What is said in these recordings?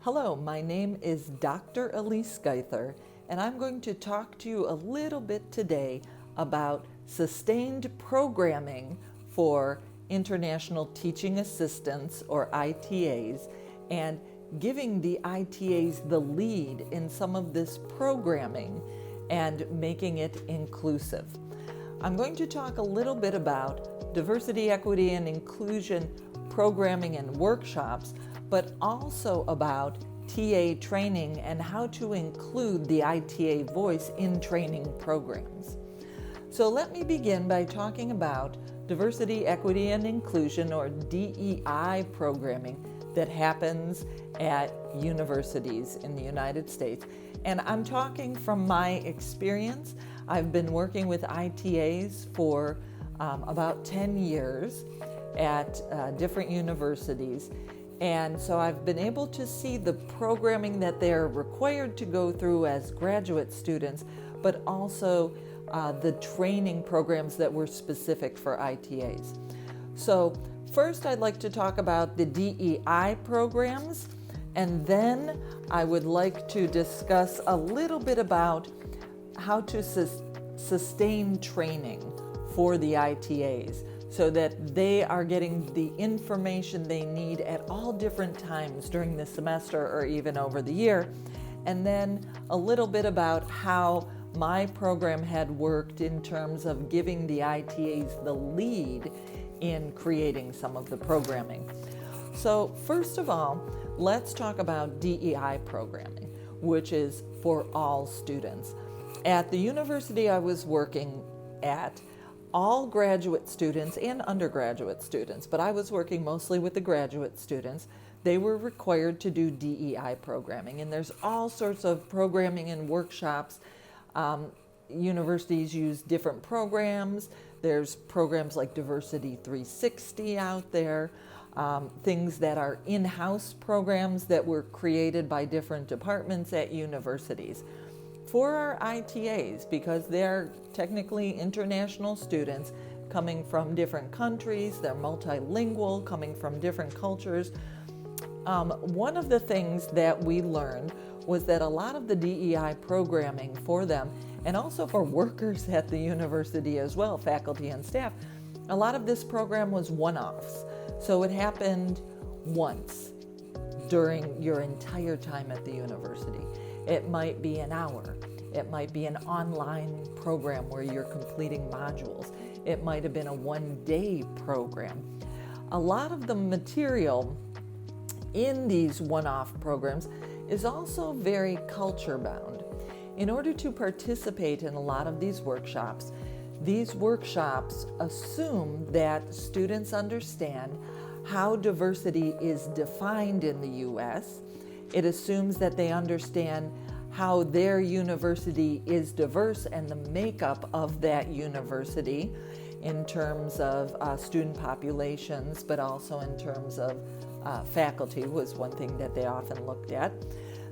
Hello, my name is Dr. Elise Geither, and I'm going to talk to you a little bit today about sustained programming for international teaching assistants, or ITAs, and giving the ITAs the lead in some of this programming and making it inclusive. I'm going to talk a little bit about diversity, equity, and inclusion programming and workshops, but also about TA training and how to include the ITA voice in training programs. So let me begin by talking about diversity, equity, and inclusion, or DEI programming that happens at universities in the United States. And I'm talking from my experience. I've been working with ITAs for about 10 years at different universities. And so I've been able to see the programming that they're required to go through as graduate students, but also the training programs that were specific for ITAs. So first I'd like to talk about the DEI programs, and then I would like to discuss a little bit about how to sustain training for the ITAs so that they are getting the information they need at all different times during the semester or even over the year. And then a little bit about how my program had worked in terms of giving the ITAs the lead in creating some of the programming. So first of all, let's talk about DEI programming, which is for all students. At the university I was working at, all graduate students and undergraduate students, but I was working mostly with the graduate students, they were required to do DEI programming. And there's all sorts of programming and workshops. Universities use different programs. There's programs like Diversity 360 out there, things that are in-house programs that were created by different departments at universities. For our ITAs, because they're technically international students coming from different countries, they're multilingual, coming from different cultures. One of the things that we learned was that a lot of the DEI programming for them, and also for workers at the university as well, faculty and staff, a lot of this program was one-offs. So it happened once during your entire time at the university. It might be an hour. It might be an online program where you're completing modules. It might have been a one-day program. A lot of the material in these one-off programs is also very culture-bound. In order to participate in a lot of these workshops assume that students understand how diversity is defined in the U.S. It assumes that they understand how their university is diverse and the makeup of that university in terms of student populations, but also in terms of faculty was one thing that they often looked at.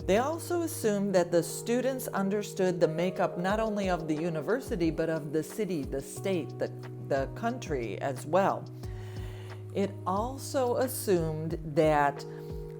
They also assumed that the students understood the makeup not only of the university, but of the city, the state, the country as well. It also assumed that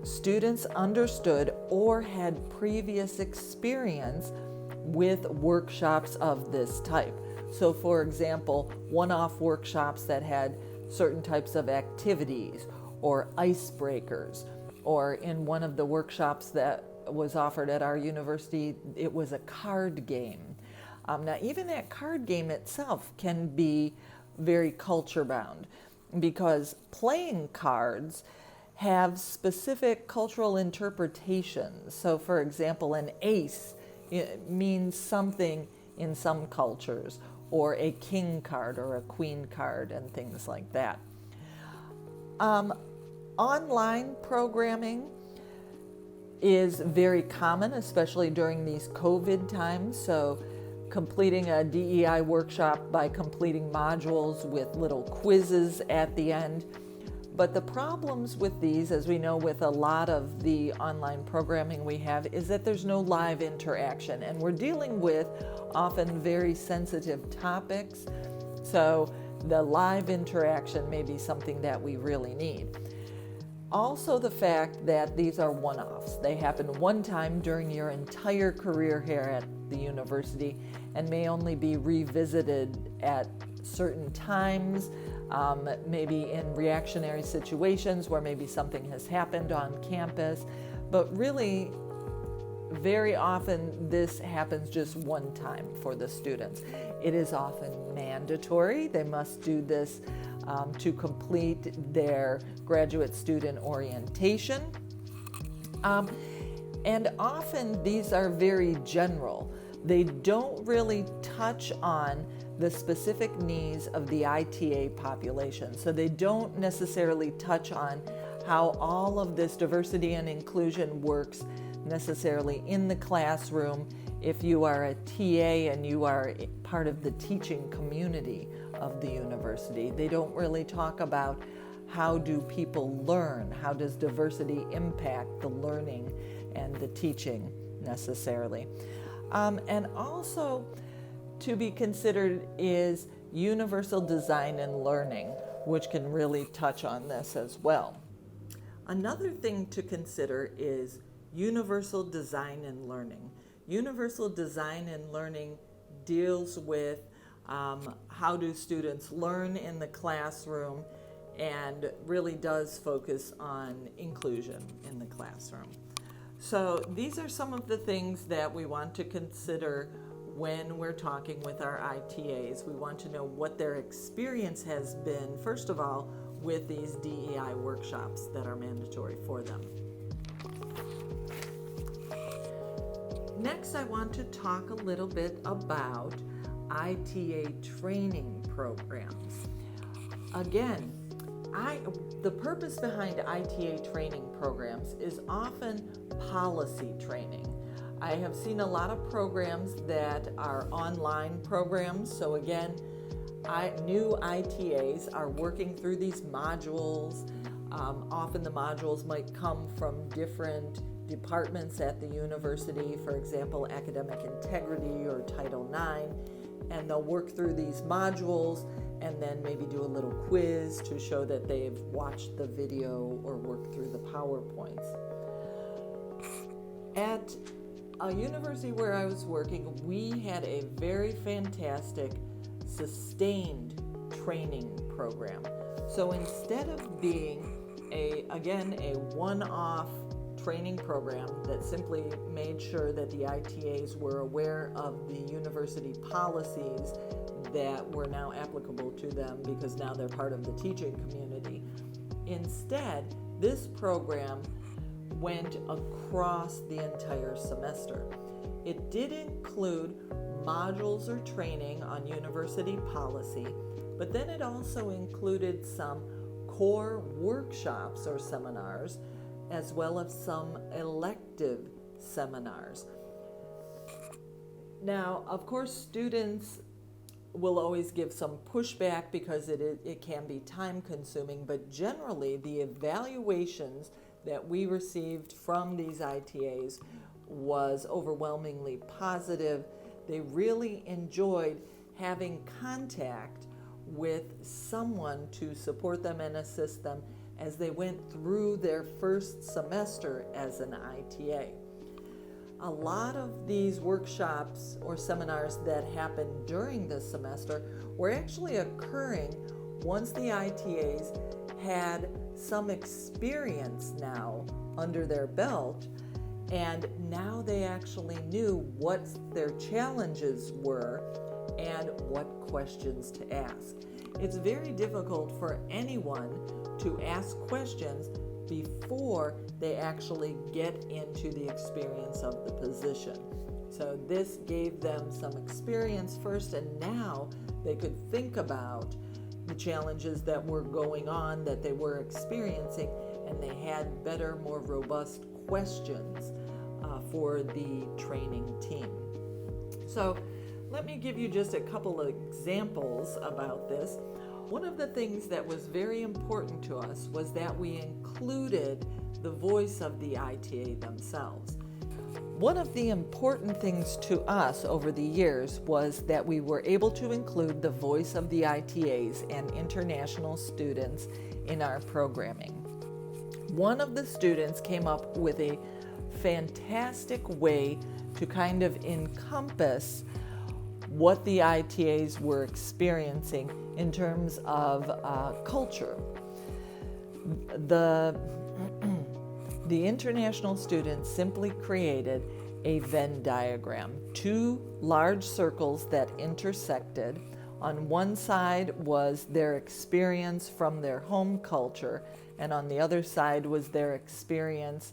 students understood or had previous experience with workshops of this type. So for example, one-off workshops that had certain types of activities or icebreakers, or in one of the workshops that was offered at our university, it was a card game. Now even that card game itself can be very culture bound, because playing cards have specific cultural interpretations. So for example, an ace means something in some cultures, or a king card or a queen card and things like that. Online programming is very common, especially during these COVID times. So completing a DEI workshop by completing modules with little quizzes at the end. But the problems with these, as we know with a lot of the online programming we have, is that there's no live interaction, and we're dealing with often very sensitive topics. So the live interaction may be something that we really need. Also, the fact that these are one-offs. They happen one time during your entire career here at the university and may only be revisited at certain times, maybe in reactionary situations where maybe something has happened on campus. But really, very often this happens just one time for the students. It is often mandatory. They must do this to complete their graduate student orientation. And often these are very general. They don't really touch on the specific needs of the ITA population. So they don't necessarily touch on how all of this diversity and inclusion works necessarily in the classroom if you are a TA and you are part of the teaching community of the university. They don't really talk about how do people learn, how does diversity impact the learning and the teaching necessarily. And also to be considered is universal design and learning, which can really touch on this as well. Another thing to consider is universal design and learning. Universal design and learning deals with how do students learn in the classroom and really does focus on inclusion in the classroom. So these are some of the things that we want to consider when we're talking with our ITAs. We want to know what their experience has been, first of all, with these DEI workshops that are mandatory for them. Next, I want to talk a little bit about ITA training programs. Again, the purpose behind ITA training programs is often policy training. I have seen a lot of programs that are online programs. So again, new ITAs are working through these modules. Often the modules might come from different departments at the university, for example, academic integrity or Title IX, and they'll work through these modules and then maybe do a little quiz to show that they've watched the video or worked through the PowerPoints. At a university where I was working, we had a very fantastic sustained training program. So instead of being a one-off training program that simply made sure that the ITAs were aware of the university policies that were now applicable to them because now they're part of the teaching community. Instead, this program went across the entire semester. It did include modules or training on university policy, but then it also included some core workshops or seminars, as well as some elective seminars. Now, of course, students will always give some pushback because it can be time consuming, but generally the evaluations that we received from these ITAs was overwhelmingly positive. They really enjoyed having contact with someone to support them and assist them as they went through their first semester as an ITA. A lot of these workshops or seminars that happened during this semester were actually occurring once the ITAs had some experience now under their belt, and now they actually knew what their challenges were and what questions to ask. It's very difficult for anyone to ask questions before they actually get into the experience of the position. So this gave them some experience first, and now they could think about the challenges that were going on, that they were experiencing, and they had better, more robust questions for the training team. So let me give you just a couple of examples about this. One of the things that was very important to us was that we included the voice of the ITA themselves. One of the important things to us over the years was that we were able to include the voice of the ITAs and international students in our programming. one of the students came up with a fantastic way to kind of encompass what the ITAs were experiencing in terms of culture. The international students simply created a Venn diagram, two large circles that intersected. On one side was their experience from their home culture, and on the other side was their experience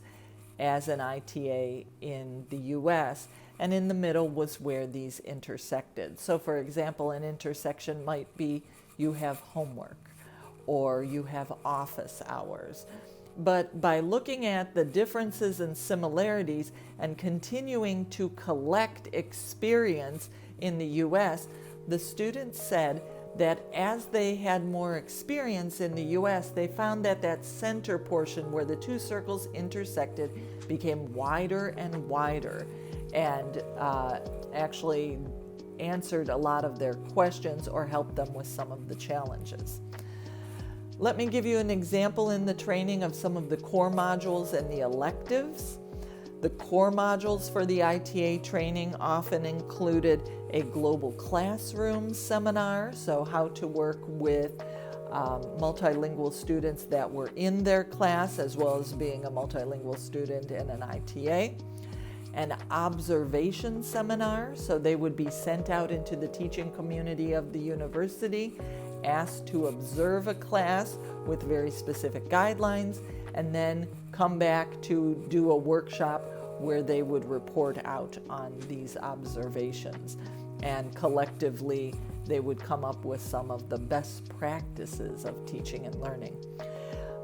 as an ITA in the US, and in the middle was where these intersected. So for example, an intersection might be you have homework or you have office hours. But by looking at the differences and similarities and continuing to collect experience in the US, the students said that as they had more experience in the US, they found that that center portion where the two circles intersected became wider and wider, and actually answered a lot of their questions or helped them with some of the challenges. Let me give you an example in the training of some of the core modules and the electives. The core modules for the ITA training often included a global classroom seminar, so how to work with multilingual students that were in their class, as well as being a multilingual student in an ITA. An observation seminar, so they would be sent out into the teaching community of the university, asked to observe a class with very specific guidelines, and then come back to do a workshop where they would report out on these observations. And collectively, they would come up with some of the best practices of teaching and learning.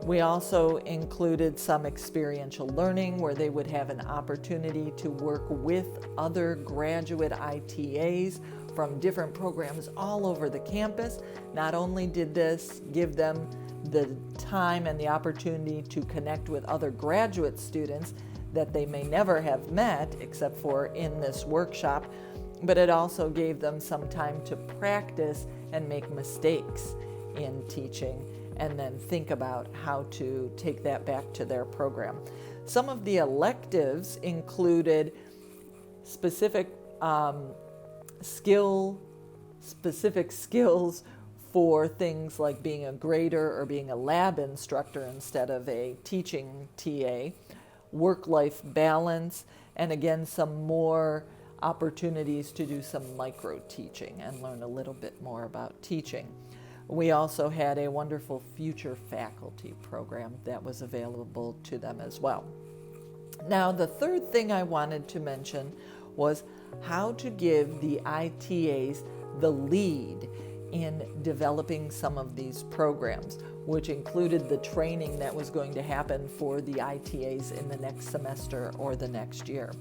We also included some experiential learning where they would have an opportunity to work with other graduate ITAs from different programs all over the campus. Not only did this give them the time and the opportunity to connect with other graduate students that they may never have met except for in this workshop, but it also gave them some time to practice and make mistakes in teaching and then think about how to take that back to their program. Some of the electives included specific skills for things like being a grader or being a lab instructor instead of a teaching TA, work-life balance, and again, some more opportunities to do some micro-teaching and learn a little bit more about teaching. We also had a wonderful future faculty program that was available to them as well. Now, the third thing I wanted to mention was how to give the ITAs the lead in developing some of these programs, which included the training that was going to happen for the ITAs in the next semester or the next year.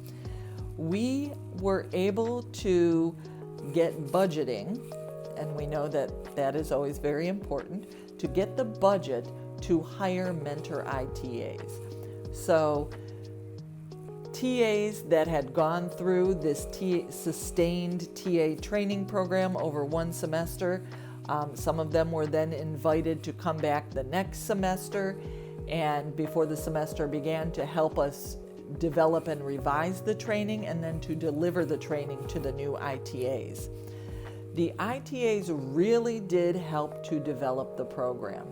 We were able to get budgeting, and we know that that is always very important, to get the budget to hire mentor ITAs. So TAs that had gone through this sustained TA training program over one semester, some of them were then invited to come back the next semester and before the semester began to help us develop and revise the training and then to deliver the training to the new ITAs. The ITAs really did help to develop the program.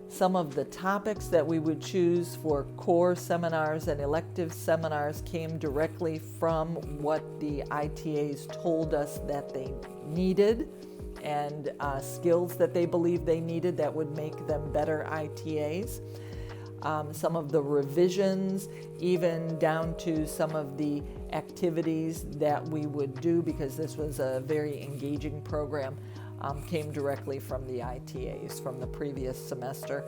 Some of the topics that we would choose for core seminars and elective seminars came directly from what the ITAs told us that they needed and skills that they believed they needed that would make them better ITAs. Some of the revisions, even down to some of the activities that we would do, because this was a very engaging program, came directly from the ITAs from the previous semester.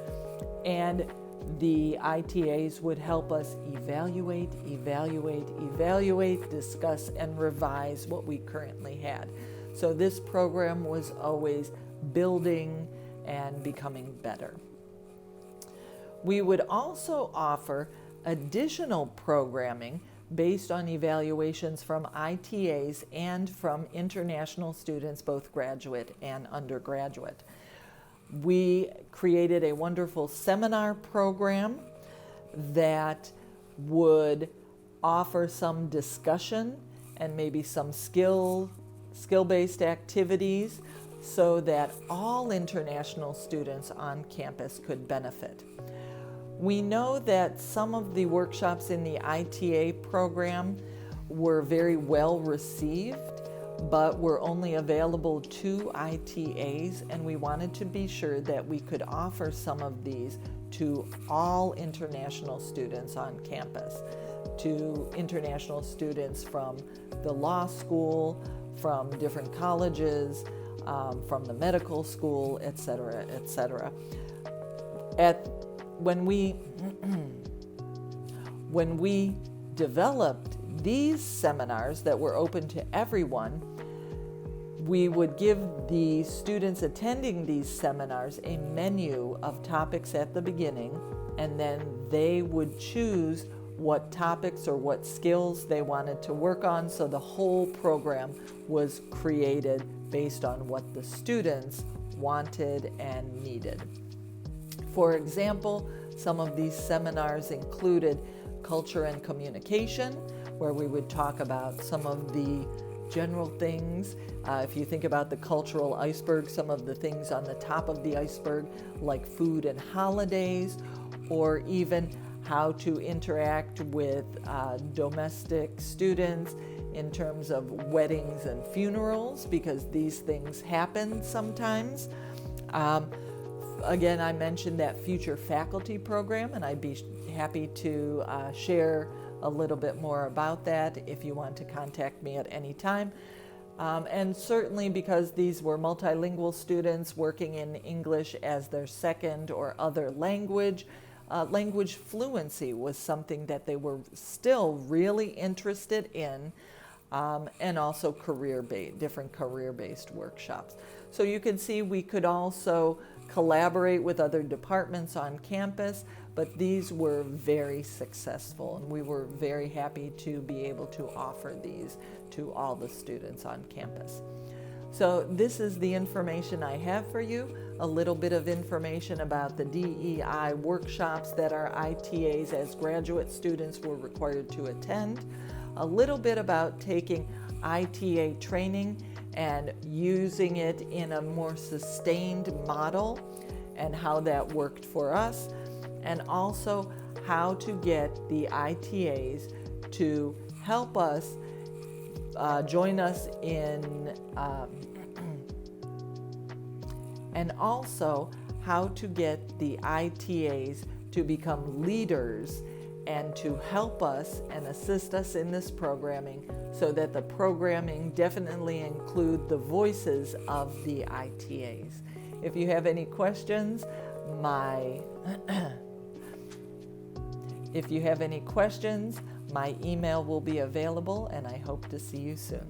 And the ITAs would help us evaluate, discuss, and revise what we currently had. So this program was always building and becoming better. We would also offer additional programming based on evaluations from ITAs and from international students, both graduate and undergraduate. We created a wonderful seminar program that would offer some discussion and maybe some skill-based activities so that all international students on campus could benefit. We know that some of the workshops in the ITA program were very well received, but were only available to ITAs, and we wanted to be sure that we could offer some of these to all international students on campus, to international students from the law school, from different colleges, from the medical school, etc., etc. When we developed these seminars that were open to everyone, we would give the students attending these seminars a menu of topics at the beginning, and then they would choose what topics or what skills they wanted to work on, so the whole program was created based on what the students wanted and needed. For example, some of these seminars included culture and communication, where we would talk about some of the general things. If you think about the cultural iceberg, some of the things on the top of the iceberg, like food and holidays, or even how to interact with domestic students in terms of weddings and funerals, because these things happen sometimes. Again, I mentioned that future faculty program, and I'd be happy to share a little bit more about that if you want to contact me at any time. And certainly because these were multilingual students working in English as their second or other language, language fluency was something that they were still really interested in, and also different career-based workshops. So you can see we could also collaborate with other departments on campus, but these were very successful, and we were very happy to be able to offer these to all the students on campus. So this is the information I have for you, a little bit of information about the DEI workshops that our ITAs as graduate students were required to attend, a little bit about taking ITA training and using it in a more sustained model and how that worked for us, and also how to get the ITAs to help us join us in, and also how to get the ITAs to become leaders and to help us and assist us in this programming, so that the programming definitely include the voices of the ITAs. If you have any questions, my email will be available, and I hope to see you soon.